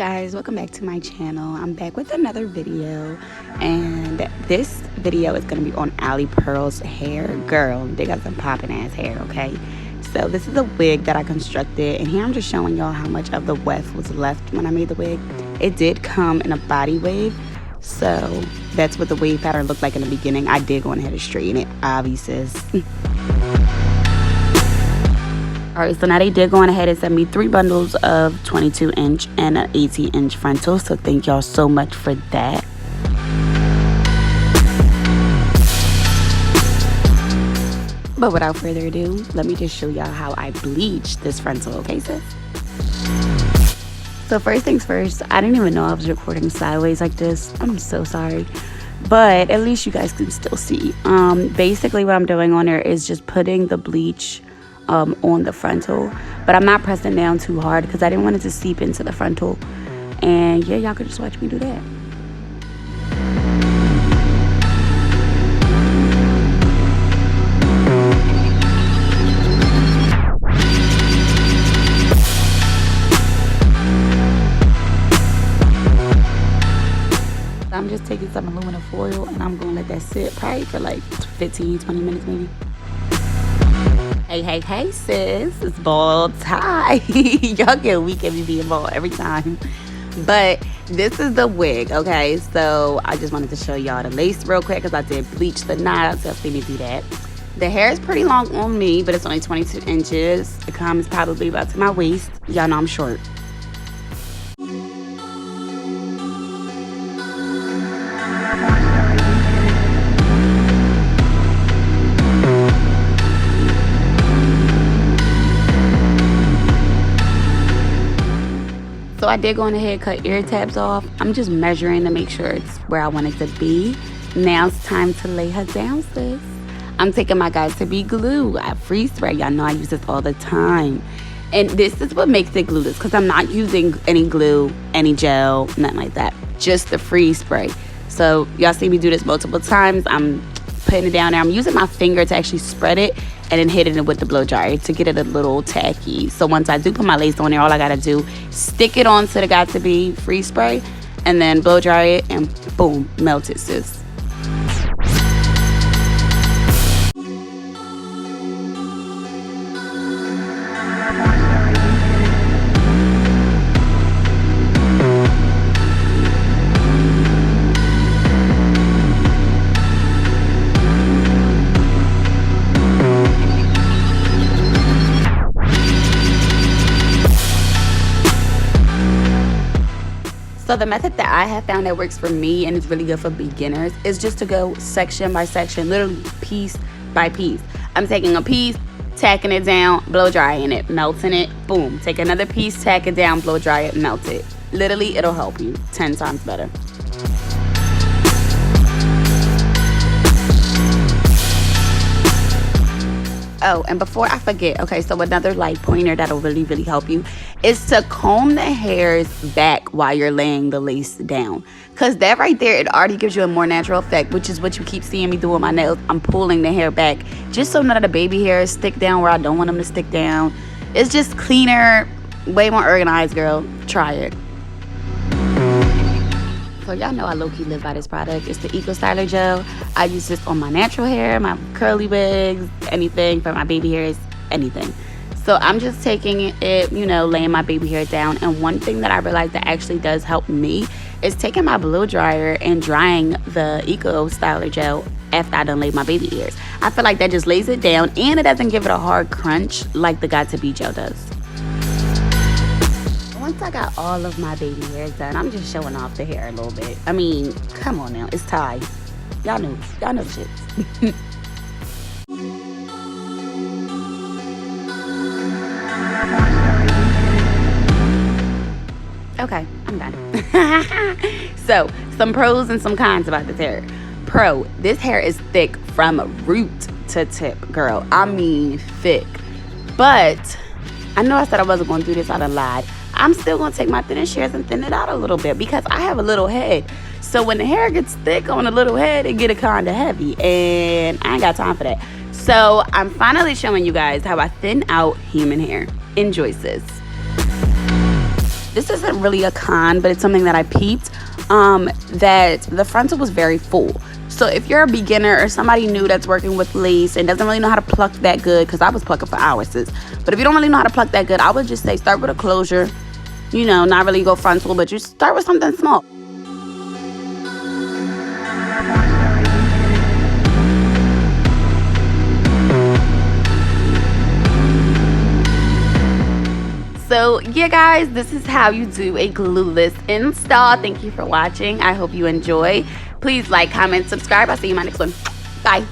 guys, welcome back to my channel. I'm back with another video, and this video is going to be on Alipearl's hair. Girl, they got some popping ass hair, okay? So this is a wig that I constructed, and here I'm just showing y'all how much of the weft was left when I made the wig. It did come in a body wave, so that's what the wave pattern looked like in the beginning. I did go ahead and straighten it, obviously. Alright, so now they did go on ahead and send me 3 bundles of 22-inch and an 18-inch frontal. So thank y'all so much for that. But without further ado, let me just show y'all how I bleached this frontal, okay sis? So first things first, I didn't even know I was recording sideways like this. I'm so sorry. But at least you guys can still see. Basically what I'm doing on there is just putting the bleach on the frontal, but I'm not pressing down too hard because I didn't want it to seep into the frontal. And yeah, y'all could just watch me do that. I'm just taking some aluminum foil and I'm gonna let that sit probably for like 15-20 minutes maybe. Hey, sis, it's bald tie. Y'all get weak at me being bald every time. But this is the wig, okay? So I just wanted to show y'all the lace real quick because I did bleach the knot, so let me do that. The hair is pretty long on me, but it's only 22 inches. It comes probably about to my waist. Y'all know I'm short. So I did go on ahead and cut ear tabs off. I'm just measuring to make sure it's where I want it to be. Now it's time to lay her down, sis. I'm taking my guys to be glue. I freeze spray. Y'all know I use this all the time. And this is what makes it glueless because I'm not using any glue, any gel, nothing like that. Just the freeze spray. So y'all see me do this multiple times. I'm putting it down there. I'm using my finger to actually spread it and then hitting it with the blow dryer to get it a little tacky. So once I do put my lace on there, all I gotta do, stick it onto the got-to-be freeze spray and then blow dry it and boom, melt it, sis. So the method that I have found that works for me and is really good for beginners is just to go section by section, literally piece by piece. I'm taking a piece, tacking it down, blow drying it, melting it, boom. Take another piece, tack it down, blow dry it, melt it. Literally, it'll help you 10 times better. Oh, and before I forget, okay, so another like pointer that'll really, really help you is to comb the hairs back while you're laying the lace down. Because that right there, it already gives you a more natural effect, which is what you keep seeing me do with my nails. I'm pulling the hair back just so none of the baby hairs stick down where I don't want them to stick down. It's just cleaner, way more organized, girl. Try it. So y'all know I low-key live by this product. It's the Eco Styler Gel. I use this on my natural hair, my curly wigs, anything for my baby hairs, anything. So I'm just taking it, you know, laying my baby hair down. And one thing that I realized that actually does help me is taking my blow dryer and drying the Eco Styler Gel after I done laid my baby hairs. I feel like that just lays it down and it doesn't give it a hard crunch like the got-to-be gel does. Once I got all of my baby hairs done, I'm just showing off the hair a little bit. I mean, come on now, it's tied. Y'all know the shit. Okay, I'm done. So, some pros and some cons about this hair. Pro, this hair is thick from root to tip, girl. I mean thick. But, I know I said I wasn't going to do this, I done lied. I'm still going to take my thinnest hairs and thin it out a little bit because I have a little head. So when the hair gets thick on a little head, it get kind of heavy. And I ain't got time for that. So I'm finally showing you guys how I thin out human hair. Enjoy, sis. this isn't really a con, but it's something that I peeped, that the frontal was very full. So if you're a beginner or somebody new that's working with lace and doesn't really know how to pluck that good, because I was plucking for hours, sis. But if you don't really know how to pluck that good, I would just say start with a closure. You know, not really go frontal, but you start with something small. So yeah guys, this is how you do a glueless install. Thank you for watching. I hope you enjoy. Please like, comment, subscribe. I'll see you in my next one. Bye.